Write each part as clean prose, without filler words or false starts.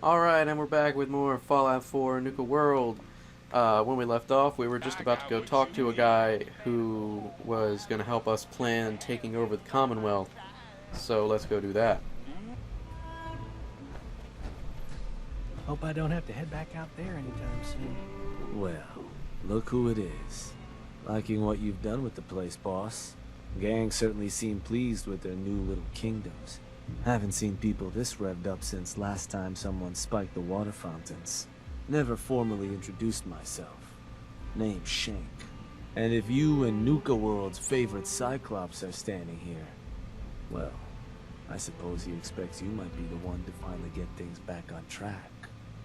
Alright, and we're back with more Fallout 4 Nuka World. When we left off, we were just about to go talk to a guy who was going to help us plan taking over the Commonwealth. So let's go do that. Hope I don't have to head back out there anytime soon. Well, look who it is. Liking what you've done with the place, boss. Gang certainly seem pleased with their new little kingdoms. Haven't seen people this revved up since last time someone spiked the water fountains. Never formally introduced myself. Name's Shank. And if you and Nuka World's favorite Cyclops are standing here, well, I suppose he expects you might be the one to finally get things back on track.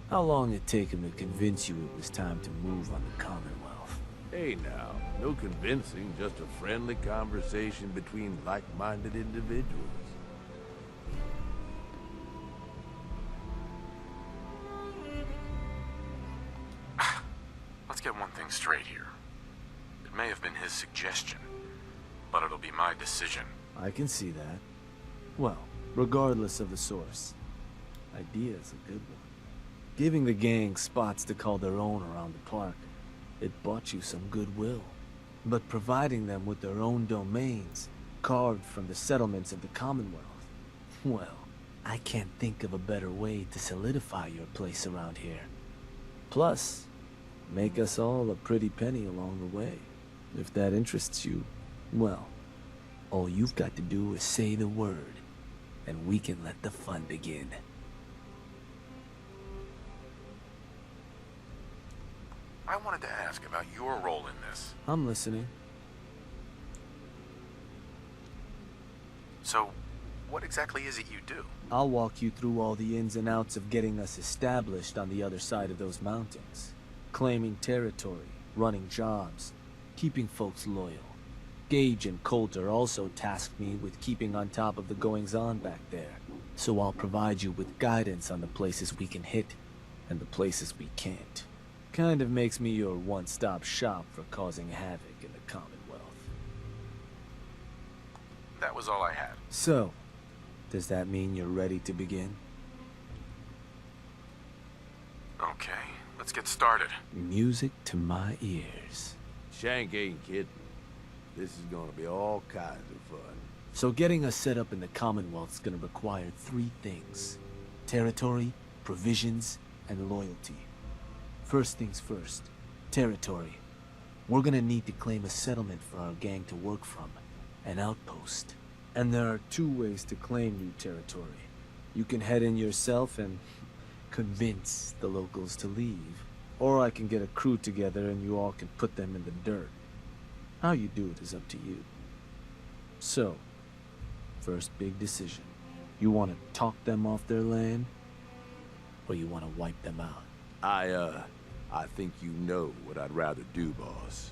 How long it take him to convince you it was time to move on the Commonwealth? Hey now, no convincing, just a friendly conversation between like-minded individuals. Let's get one thing straight here. It may have been his suggestion, but it'll be my decision. I can see that. Well, regardless of the source, idea's a good one. Giving the gang spots to call their own around the park, it bought you some goodwill. But providing them with their own domains, carved from the settlements of the Commonwealth, well, I can't think of a better way to solidify your place around here. Plus, make us all a pretty penny along the way. If that interests you, well, all you've got to do is say the word, and we can let the fun begin. I wanted to ask about your role in this. I'm listening. So, what exactly is it you do? I'll walk you through all the ins and outs of getting us established on the other side of those mountains. Claiming territory, running jobs, keeping folks loyal. Gage and Coulter also tasked me with keeping on top of the goings-on back there. So I'll provide you with guidance on the places we can hit and the places we can't. Kind of makes me your one-stop shop for causing havoc in the Commonwealth. That was all I had. So, does that mean you're ready to begin? Okay, let's get started. Music to my ears. Shank ain't kidding. This is gonna be all kinds of fun. So getting us set up in the Commonwealth's gonna require three things. Territory, provisions, and loyalty. First things first, territory. We're gonna need to claim a settlement for our gang to work from, an outpost. And there are two ways to claim new territory. You can head in yourself and convince the locals to leave. Or I can get a crew together and you all can put them in the dirt. How you do it is up to you. So, first big decision. You want to talk them off their land? Or you want to wipe them out? I think you know what I'd rather do, boss.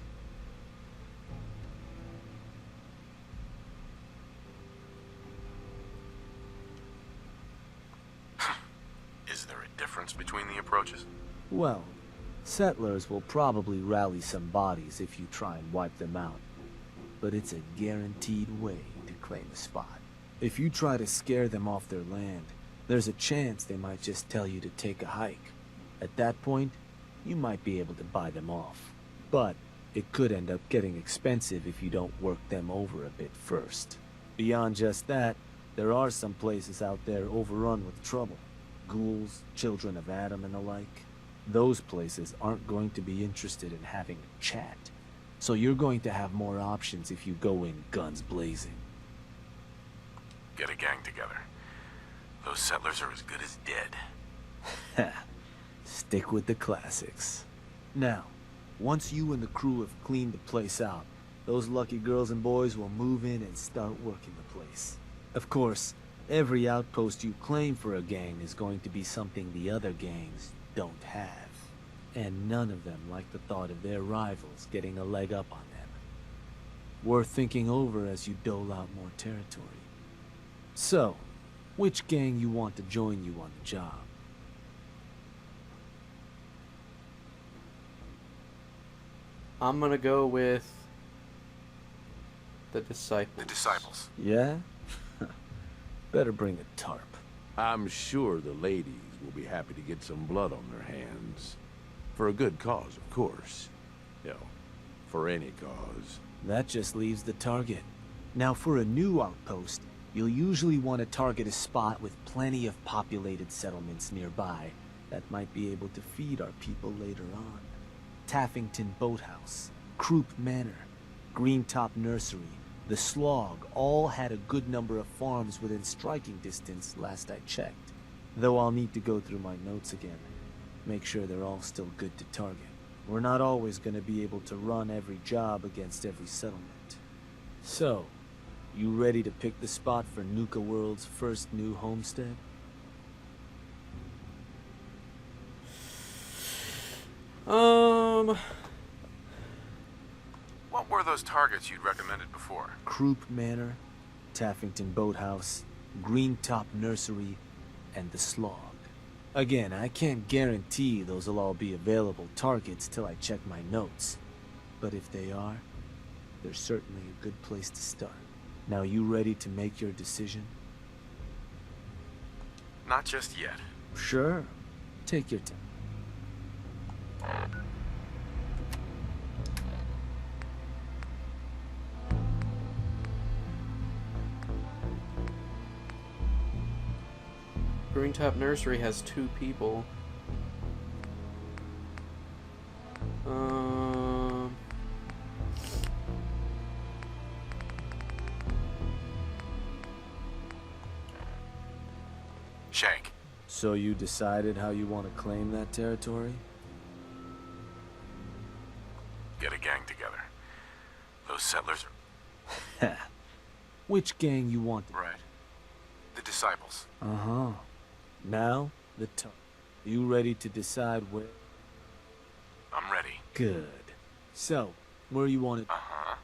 Is there a difference between the approaches? Well, settlers will probably rally some bodies if you try and wipe them out. But it's a guaranteed way to claim a spot. If you try to scare them off their land, there's a chance they might just tell you to take a hike. At that point, you might be able to buy them off. But it could end up getting expensive if you don't work them over a bit first. Beyond just that, there are some places out there overrun with trouble. Ghouls, children of Adam and the like. Those places aren't going to be interested in having a chat. So you're going to have more options if you go in guns blazing. Get a gang together. Those settlers are as good as dead. Stick with the classics. Now, once you and the crew have cleaned the place out, those lucky girls and boys will move in and start working the place. Of course, every outpost you claim for a gang is going to be something the other gangs don't have. And none of them like the thought of their rivals getting a leg up on them. Worth thinking over as you dole out more territory. So, which gang you want to join you on the job? I'm gonna go with the Disciples. The Disciples. Yeah? Better bring a tarp. I'm sure the ladies will be happy to get some blood on their hands. For a good cause, of course. You know, for any cause. That just leaves the target. Now for a new outpost, you'll usually want to target a spot with plenty of populated settlements nearby that might be able to feed our people later on. Taffington Boathouse, Croup Manor, Greentop Nursery, the Slog all had a good number of farms within striking distance last I checked. Though I'll need to go through my notes again. Make sure they're all still good to target. We're not always going to be able to run every job against every settlement. So, you ready to pick the spot for Nuka World's first new homestead? What were those targets you'd recommended before? Croup Manor, Taffington Boathouse, Greentop Nursery, and the Slog. Again, I can't guarantee those will all be available targets till I check my notes. But if they are, they're certainly a good place to start. Now you ready to make your decision? Not just yet. Sure. Take your time. Greentop Nursery has 2 people. Shank. So you decided how you want to claim that territory? Get a gang together. Those settlers are... Which gang you want? Right. The Disciples. Uh-huh. Now, the time. You ready to decide where? I'm ready. Good. So, where you want it? Uh-huh.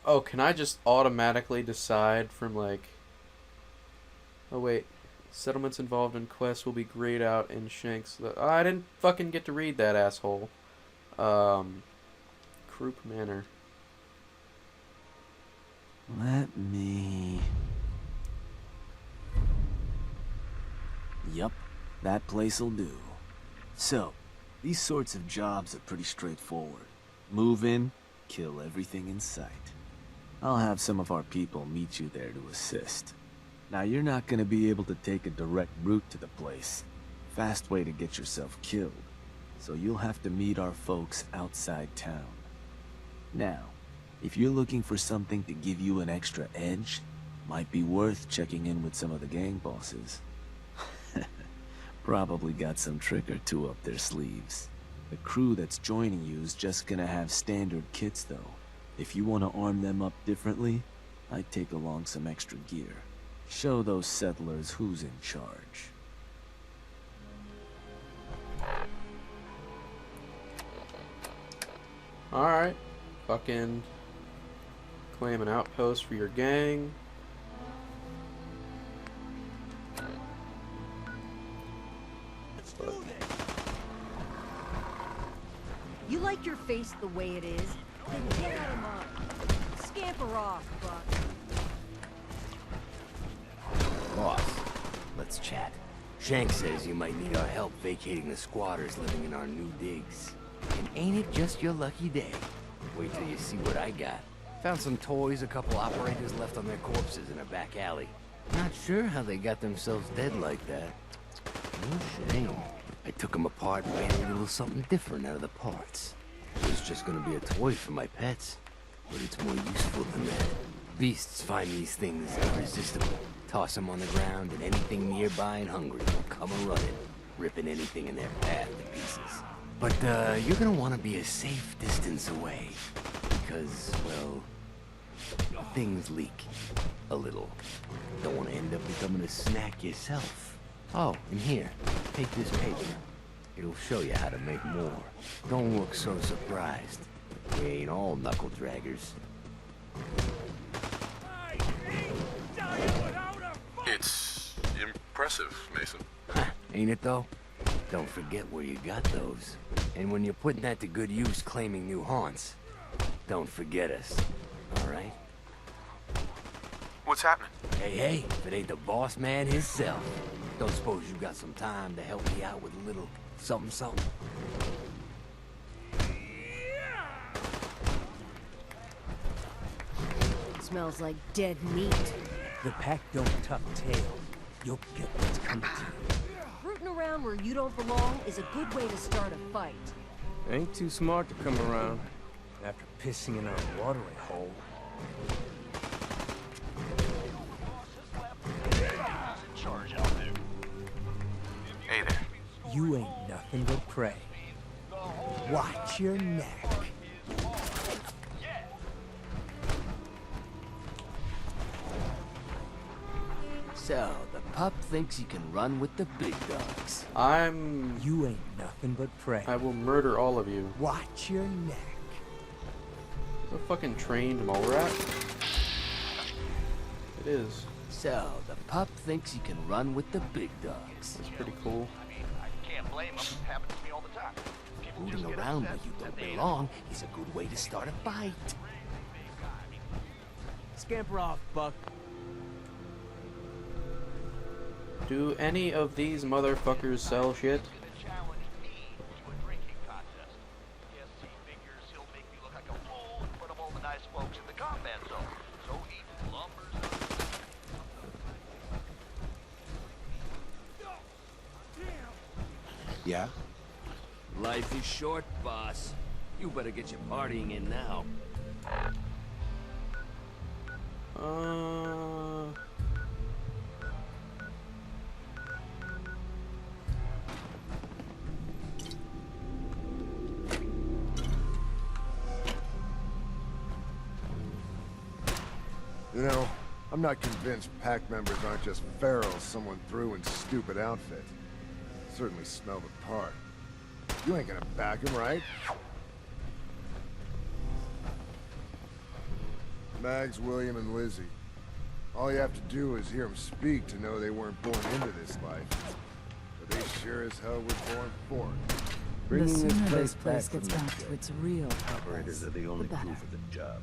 Oh, can I just automatically decide from like... Oh wait, settlements involved in quests will be grayed out in Shank's... Oh, I didn't fucking get to read that, asshole. Croup Manor. Let me... Yup, that place'll do. So, these sorts of jobs are pretty straightforward. Move in, kill everything in sight. I'll have some of our people meet you there to assist. Now, you're not gonna be able to take a direct route to the place. Fast way to get yourself killed. So you'll have to meet our folks outside town. Now, if you're looking for something to give you an extra edge, might be worth checking in with some of the gang bosses. Probably got some trick or two up their sleeves. The crew that's joining you is just gonna have standard kits though. If you want to arm them up differently, I'd take along some extra gear. Show those settlers who's in charge. Alright. Fucking claim an outpost for your gang. You like your face the way it is? Then get out of mine. Scamper off, Buck. Boss, let's chat. Shank says you might need our help vacating the squatters living in our new digs. And ain't it just your lucky day? Wait till you see what I got. Found some toys a couple operators left on their corpses in a back alley. Not sure how they got themselves dead like that. No shame. I took them apart and made a little something different out of the parts. It was just gonna be a toy for my pets, but it's more useful than that. Beasts find these things irresistible. Toss them on the ground, and anything nearby and hungry will come a-running, ripping anything in their path to pieces. But, you're gonna want to be a safe distance away, because, well, things leak. A little. Don't want to end up becoming a snack yourself. Oh, and here, take this paper. It'll show you how to make more. Don't look so surprised. We ain't all knuckle draggers. It's impressive, Mason. Ain't it though? Don't forget where you got those. And when you're putting that to good use claiming new haunts, don't forget us. All right? What's happening? Hey, if it ain't the boss man himself. Don't suppose you got some time to help me out with a little something? Smells like dead meat. The pack don't tuck tail. You'll get what's coming to you. Rooting around where you don't belong is a good way to start a fight. Ain't too smart to come around after pissing in our watering hole. Hey there. You ain't nothing but prey. Watch your neck. So, the pup thinks he can run with the big dogs. You ain't nothing but prey. I will murder all of you. Watch your neck. A fucking trained mole rat? It is. So, the pup thinks he can run with the big dogs. That's pretty cool. Rooting around where you don't belong is a good way to start a fight. Scamper off, Buck. Do any of these motherfuckers sell shit? Yeah? Life is short, boss. You better get your partying in now. You know, I'm not convinced pack members aren't just ferals someone threw in stupid outfit. Certainly smell the part. You ain't gonna back him, right? Mags, William, and Lizzie. All you have to do is hear them speak to know they weren't born into this life. But they sure as hell were born for it. The sooner place this place back gets from back to its real purpose, are the only the better. for the job.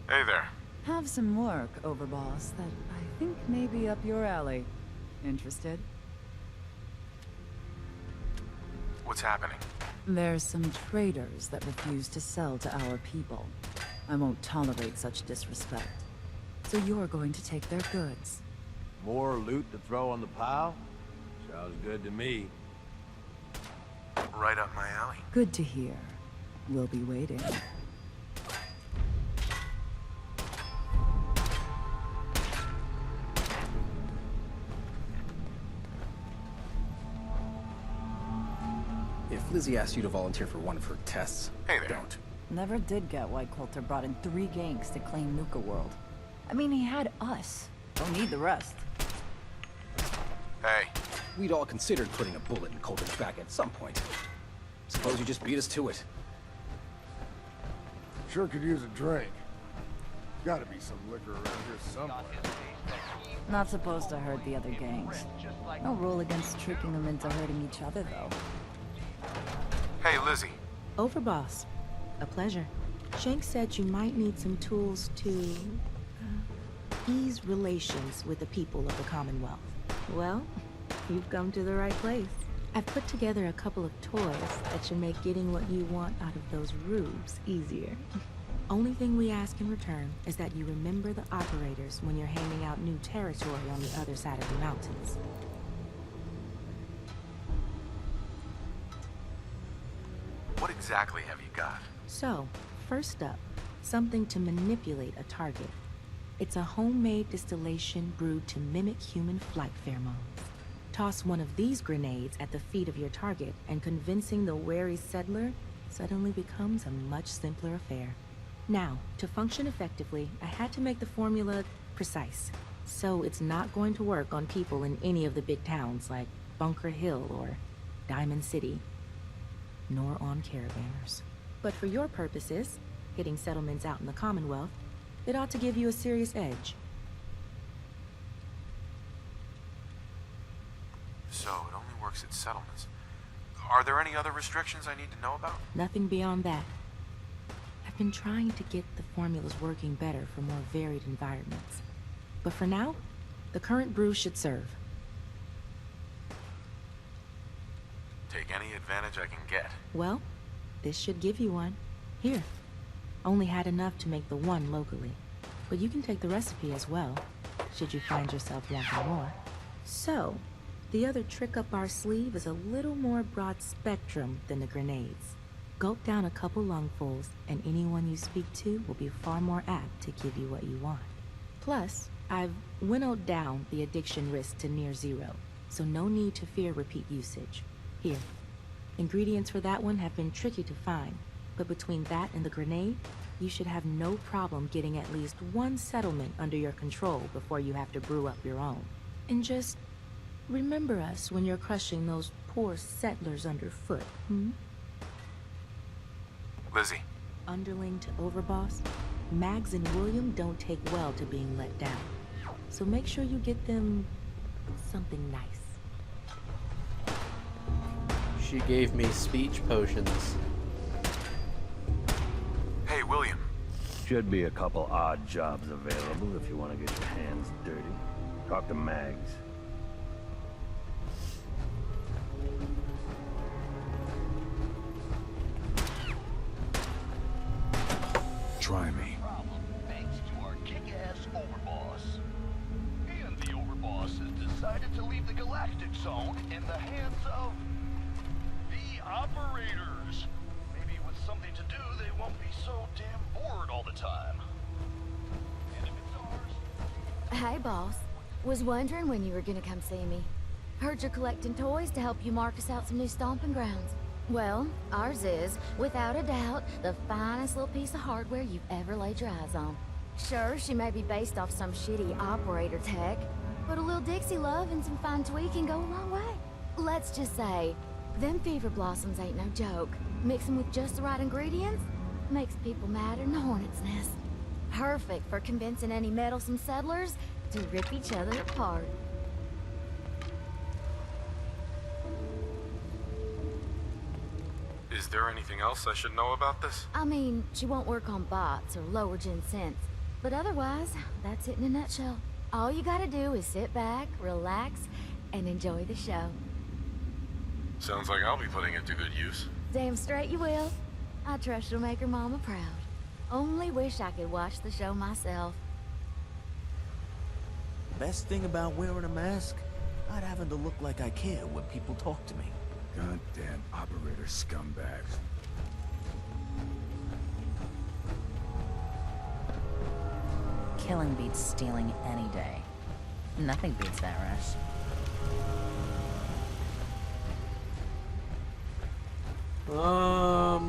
Hey there. Have some work, Overboss, that I think may be up your alley. Interested? What's happening? There's some traders that refuse to sell to our people. I won't tolerate such disrespect. So you're going to take their goods. More loot to throw on the pile? Sounds good to me. Right up my alley. Good to hear. We'll be waiting. If Lizzie asked you to volunteer for one of her tests, Hey there. don't. Never did get why Coulter brought in 3 gangs to claim Nuka World. I mean, he had us. Don't need the rest. Hey. We'd all considered putting a bullet in Coulter's back at some point. Suppose you just beat us to it. Sure could use a drink. Gotta be some liquor around here somewhere. Not supposed to hurt the other gangs. No rule against tricking them into hurting each other, though. Hey, Lizzie. Overboss. A pleasure. Shank said you might need some tools to ease relations with the people of the Commonwealth. Well, you've come to the right place. I've put together a couple of toys that should make getting what you want out of those rubes easier. Only thing we ask in return is that you remember the operators when you're handing out new territory on the other side of the mountains. What exactly have you got? So, first up, something to manipulate a target. It's a homemade distillation brewed to mimic human flight pheromones. Toss one of these grenades at the feet of your target, and convincing the wary settler suddenly becomes a much simpler affair. Now, to function effectively, I had to make the formula precise. So it's not going to work on people in any of the big towns like Bunker Hill or Diamond City, nor on caravanners. But for your purposes, hitting settlements out in the Commonwealth, it ought to give you a serious edge. So, it only works at settlements. Are there any other restrictions I need to know about? Nothing beyond that. I've been trying to get the formulas working better for more varied environments. But for now, the current brew should serve. Take any advantage I can get. Well, this should give you one. Here. Only had enough to make the one locally. But you can take the recipe as well, should you find yourself wanting more. So, the other trick up our sleeve is a little more broad spectrum than the grenades. Gulp down a couple lungfuls, and anyone you speak to will be far more apt to give you what you want. Plus, I've winnowed down the addiction risk to near zero, so no need to fear repeat usage. Here. Ingredients for that one have been tricky to find, but between that and the grenade, you should have no problem getting at least one settlement under your control before you have to brew up your own. And just remember us when you're crushing those poor settlers underfoot, hmm? Lizzie. Underling to overboss, Mags and William don't take well to being let down. So make sure you get them something nice. She gave me speech potions. Hey, William. Should be a couple odd jobs available if you want to get your hands dirty. Talk to Mags. Try me. Thanks to our kick-ass overboss. And the overboss has decided to leave the galactic zone in the hands of the operators. Maybe with something to do, they won't be so damn bored all the time. And if it's ours... Hey, boss. Was wondering when you were gonna come see me. Heard you're collecting toys to help you mark us out some new stomping grounds. Well, ours is, without a doubt, the finest little piece of hardware you've ever laid your eyes on. Sure, she may be based off some shitty operator tech, but a little Dixie love and some fine tweaking go a long way. Let's just say, them fever blossoms ain't no joke. Mix them with just the right ingredients, makes people madder than a hornet's nest. Perfect for convincing any meddlesome settlers to rip each other apart. Is there anything else I should know about this? I mean, she won't work on bots or lower gen synths, but otherwise, that's it in a nutshell. All you gotta do is sit back, relax, and enjoy the show. Sounds like I'll be putting it to good use. Damn straight you will. I trust you'll make her mama proud. Only wish I could watch the show myself. Best thing about wearing a mask? Not having to look like I care when people talk to me. Goddamn operator scumbags. Killing beats stealing any day. Nothing beats that rush.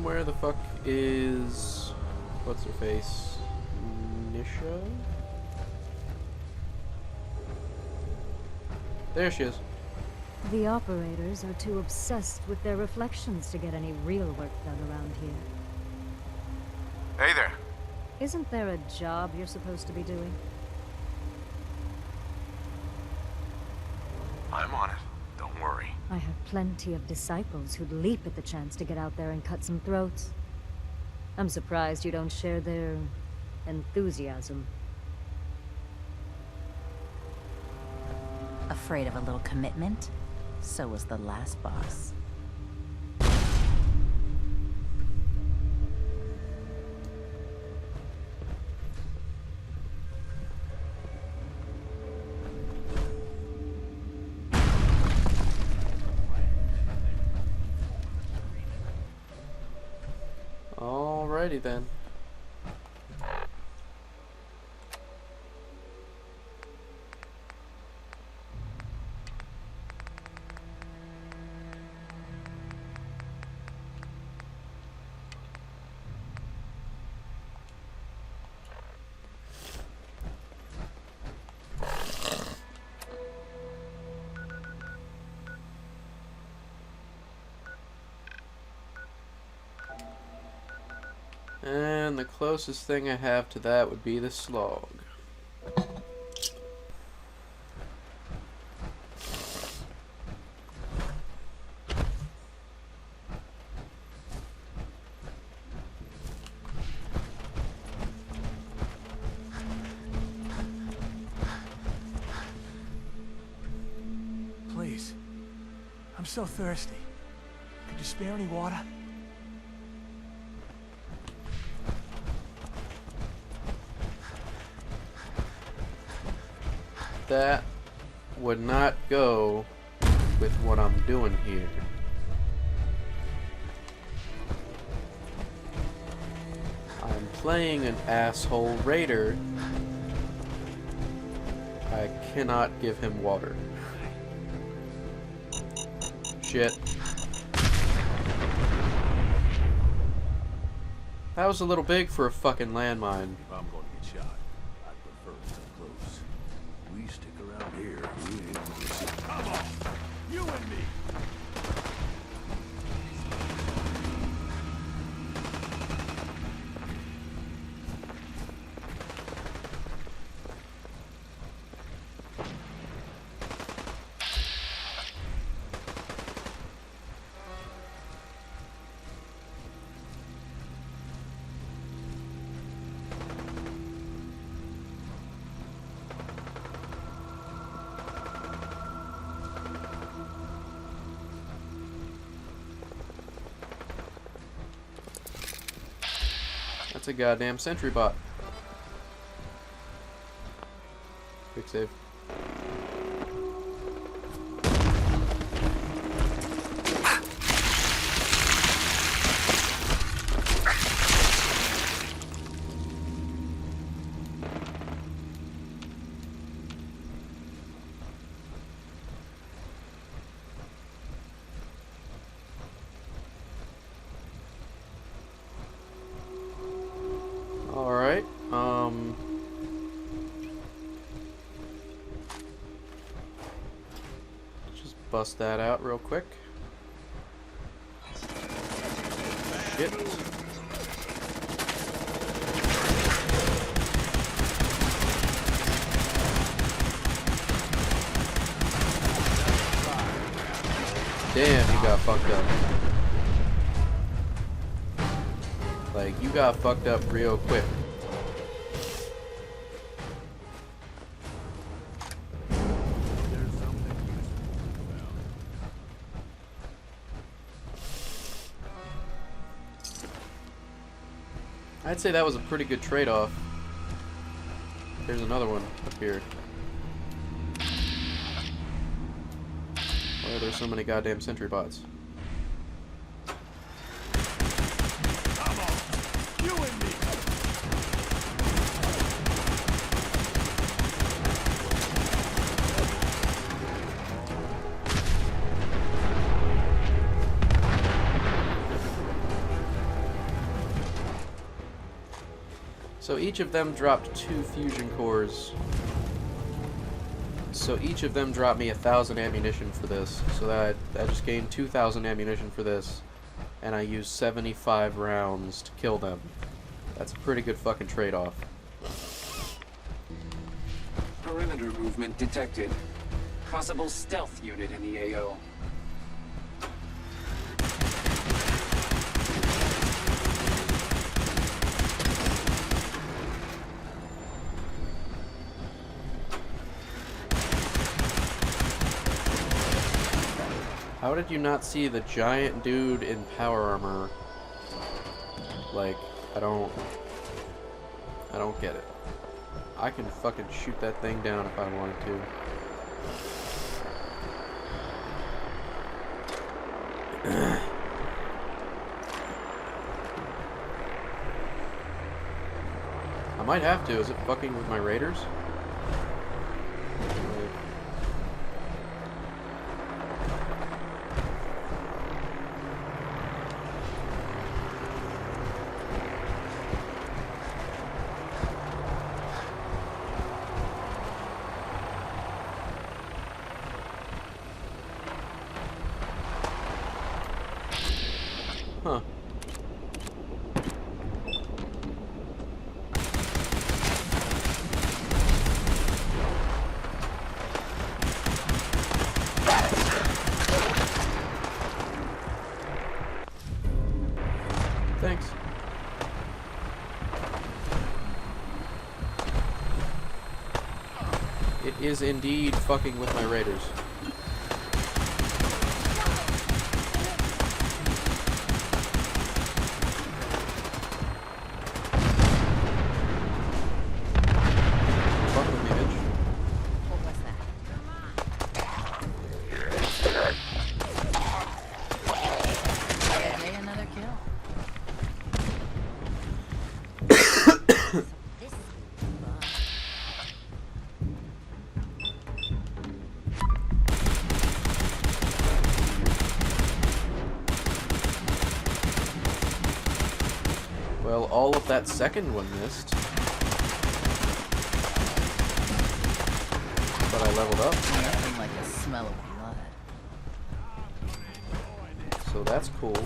Where the fuck is... What's her face? Nisha? There she is. The operators are too obsessed with their reflections to get any real work done around here. Hey there. Isn't there a job you're supposed to be doing? I'm on it. Don't worry. I have plenty of disciples who'd leap at the chance to get out there and cut some throats. I'm surprised you don't share their enthusiasm. Afraid of a little commitment? So was the last boss. Alrighty then. And the closest thing I have to that would be the slog. I'm so thirsty. Could you spare any water? That would not go with what I'm doing here. I'm playing an asshole raider. I cannot give him water. Shit. That was a little big for a fucking landmine. If I'm going to get shot, I'd prefer it up close. We stick around here, we ain't gonna see. Come on! You and me! That's a goddamn sentry bot. Quick save. Alright, just bust that out real quick. Shit. Damn, you got fucked up. Like, you got fucked up real quick. I'd say that was a pretty good trade-off. There's another one up here. Why are there so many goddamn sentry bots? So each of them dropped 2 fusion cores. So each of them dropped me 1,000 ammunition for this. So that I just gained 2,000 ammunition for this. And I used 75 rounds to kill them. That's a pretty good fucking trade-off. Perimeter movement detected. Possible stealth unit in the AO. How did you not see the giant dude in power armor? Like, I don't get it. I can fucking shoot that thing down if I wanted to. I might have to. Is it fucking with my raiders? Huh. Thanks. It is indeed fucking with my raiders. Well, all of that second one missed. But I leveled up. Nothing like the smell of blood. So that's cool.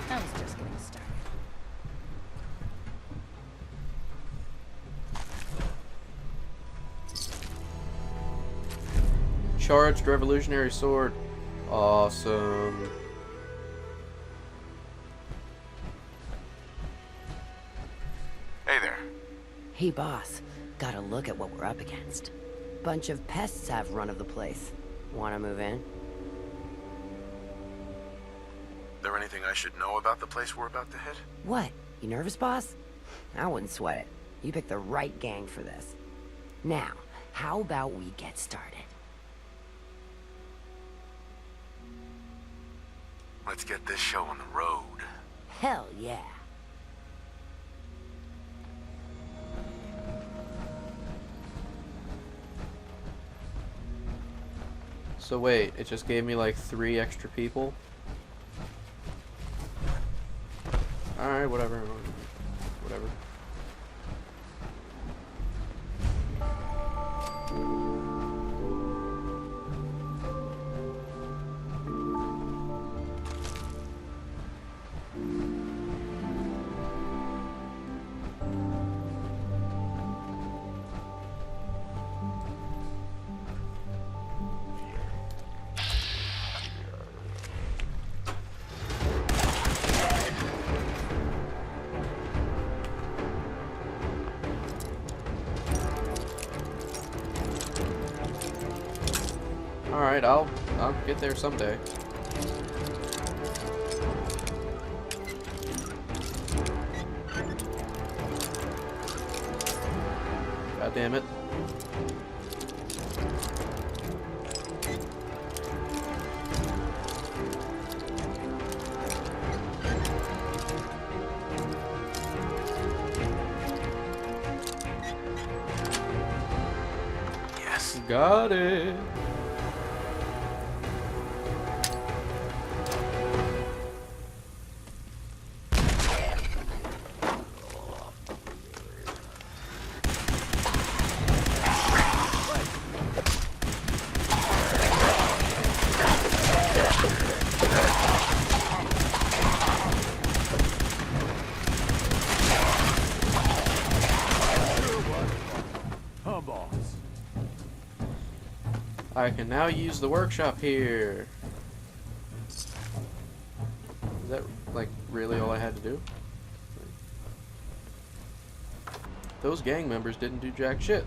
I was just getting started. Charged revolutionary sword. Awesome. Hey there. Hey, boss. Gotta look at what we're up against. Bunch of pests have run of the place. Wanna move in? There anything I should know about the place we're about to hit? What? You nervous, boss? I wouldn't sweat it. You picked the right gang for this. Now, how about we get started? Let's get this show on the road. Hell yeah. So wait, it just gave me like 3 extra people? Alright, whatever. Whatever. Alright, I'll get there someday. God damn it. Yes. Got it. I can now use the workshop here. Is that, like, really all I had to do? Those gang members didn't do jack shit.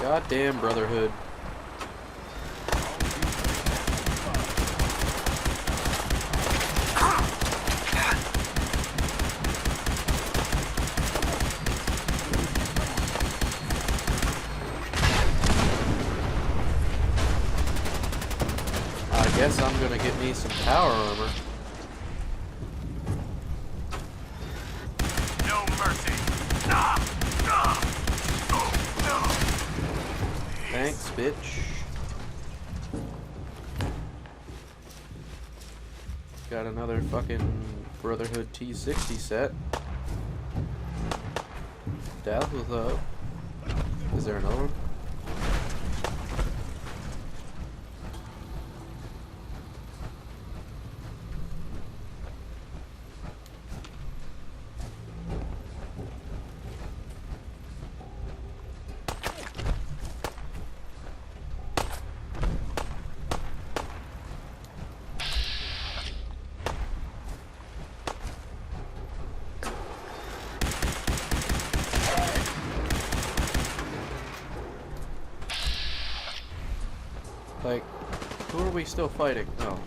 Goddamn Brotherhood. I guess I'm gonna get me some power armor. No mercy. Thanks, bitch. Got another fucking Brotherhood T60 set. Death was up. Is there another one? Like, who are we still fighting? Oh.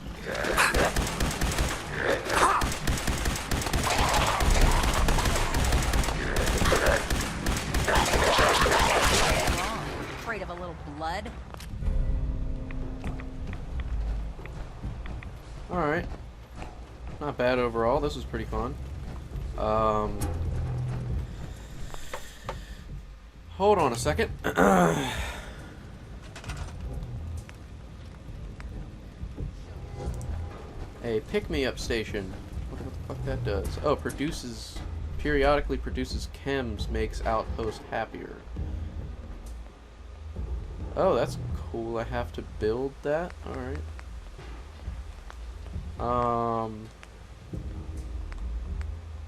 Afraid of a little blood? Alright. Not bad overall. This was pretty fun. Hold on a second. A pick-me-up station. What the fuck that does? Oh, periodically produces chems, makes outpost happier. Oh, that's cool. I have to build that? Alright.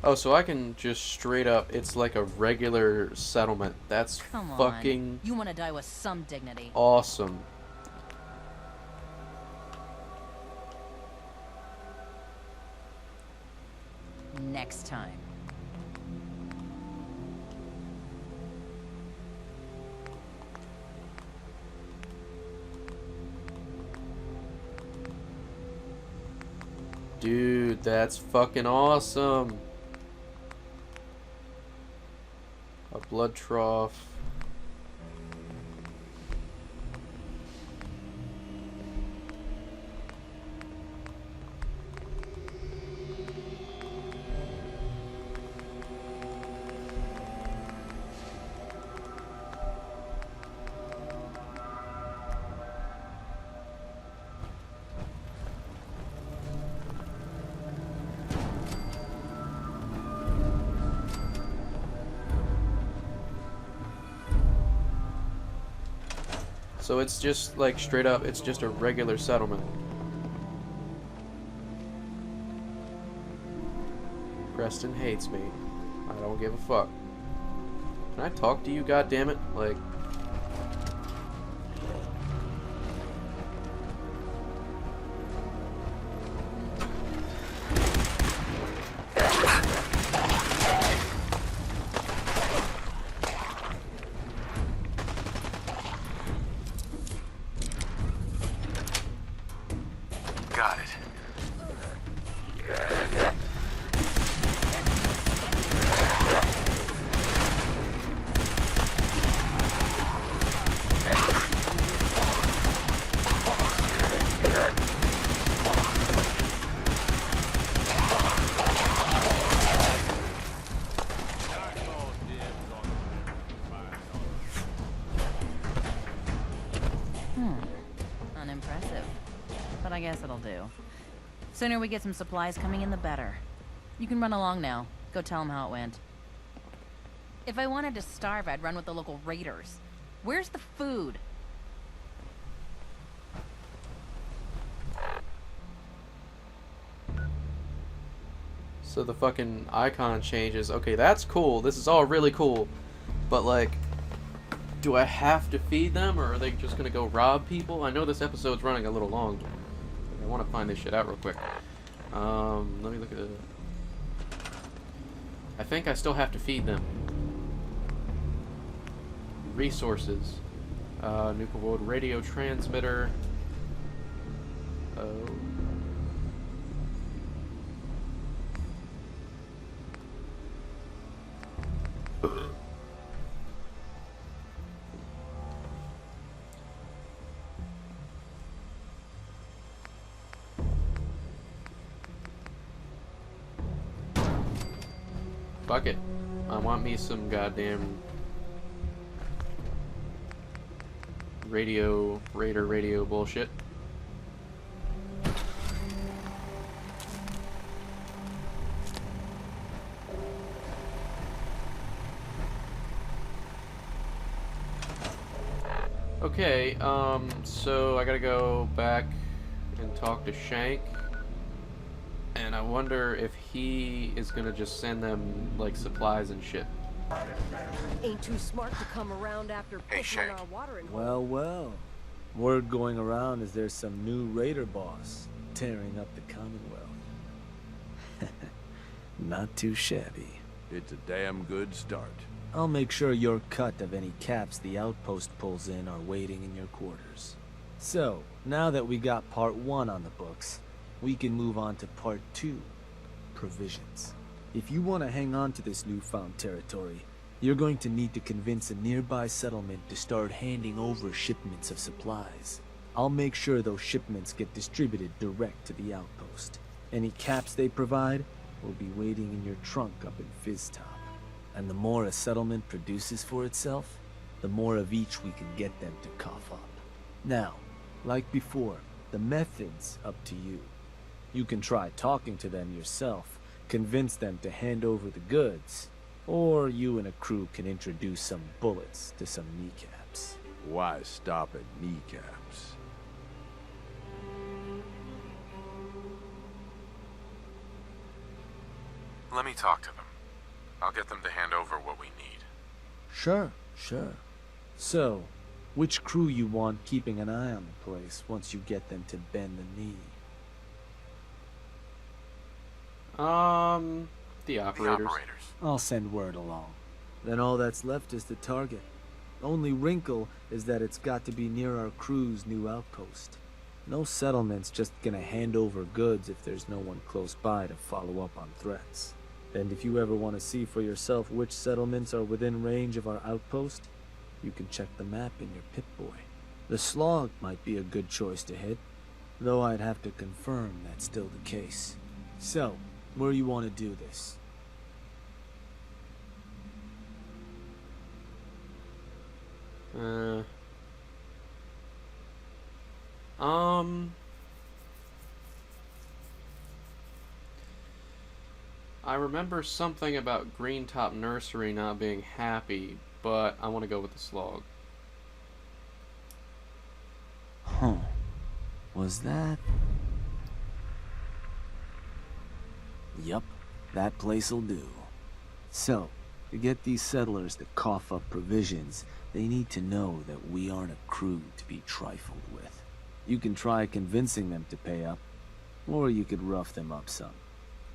Oh, so I can just straight up, it's like a regular settlement. That's Come fucking on. You want to die with some dignity. awesome. Next time. Dude, that's fucking awesome. A blood trough. So it's just like straight up, it's just a regular settlement. Preston hates me. I don't give a fuck. Can I talk to you, goddammit? Like... Got it. Unimpressive. But I guess it'll do. Sooner we get some supplies coming in, the better. You can run along now. Go tell them how it went. If I wanted to starve, I'd run with the local raiders. Where's the food? So the fucking icon changes. Okay, that's cool. This is all really cool. But like, do I have to feed them, or are they just gonna go rob people? I know this episode's running a little long. I want to find this shit out real quick. Let me look at it. I think I still have to feed them. Resources. Nuka World radio transmitter. Oh. Fuck it. I want me some goddamn raider radio bullshit. Okay, so I gotta go back and talk to Shank. And I wonder if he is gonna just send them, like, supplies and shit. Ain't too smart to come around after pushing our water and Well, well. Word going around is there's some new raider boss tearing up the Commonwealth. Not too shabby. It's a damn good start. I'll make sure your cut of any caps the outpost pulls in are waiting in your quarters. So, now that we got part 1 on the books, we can move on to part 2, provisions. If you want to hang on to this newfound territory, you're going to need to convince a nearby settlement to start handing over shipments of supplies. I'll make sure those shipments get distributed direct to the outpost. Any caps they provide will be waiting in your trunk up in Fizztop. And the more a settlement produces for itself, the more of each we can get them to cough up. Now, like before, the method's up to you. You can try talking to them yourself, convince them to hand over the goods, or you and a crew can introduce some bullets to some kneecaps. Why stop at kneecaps? Let me talk to them. I'll get them to hand over what we need. Sure. So, which crew you want keeping an eye on the place once you get them to bend the knee? The operators. I'll send word along. Then all that's left is the target. Only wrinkle is that it's got to be near our crew's new outpost. No settlement's just gonna hand over goods if there's no one close by to follow up on threats. And if you ever want to see for yourself which settlements are within range of our outpost, you can check the map in your Pip-Boy. The Slog might be a good choice to hit, though I'd have to confirm that's still the case. So, where you want to do this? I remember something about Green Top Nursery not being happy, but I want to go with the Slog. Huh. Was that? Yup, that place'll do. So, to get these settlers to cough up provisions, they need to know that we aren't a crew to be trifled with. You can try convincing them to pay up, or you could rough them up some.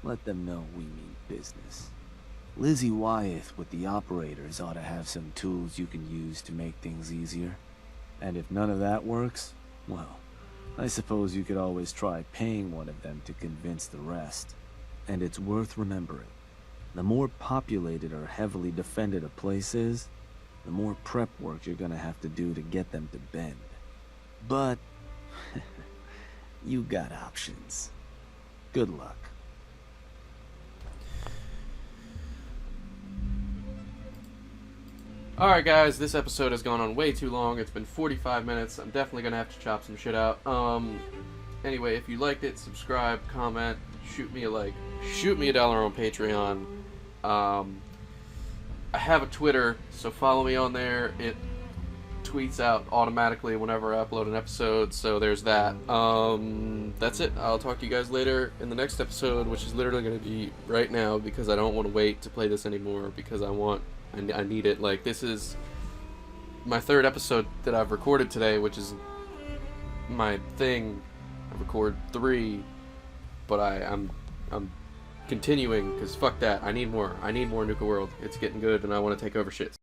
Let them know we mean business. Lizzie Wyeth with the operators ought to have some tools you can use to make things easier. And if none of that works, well, I suppose you could always try paying one of them to convince the rest. And it's worth remembering, the more populated or heavily defended a place is, the more prep work you're gonna have to do to get them to bend. But, you got options. Good luck. Alright guys, this episode has gone on way too long. It's been 45 minutes. I'm definitely gonna have to chop some shit out. Anyway, if you liked it, subscribe, comment, shoot me a like, shoot me $1 on Patreon. I have a Twitter, so follow me on there. It tweets out automatically whenever I upload an episode, so there's that. That's it. I'll talk to you guys later in the next episode, which is literally going to be right now, because I don't want to wait to play this anymore, because I need it. Like, this is my 3rd episode that I've recorded today, which is my thing. I record 3, but I'm continuing, because fuck that. I need more. I need more Nuka World. It's getting good, and I want to take over shit.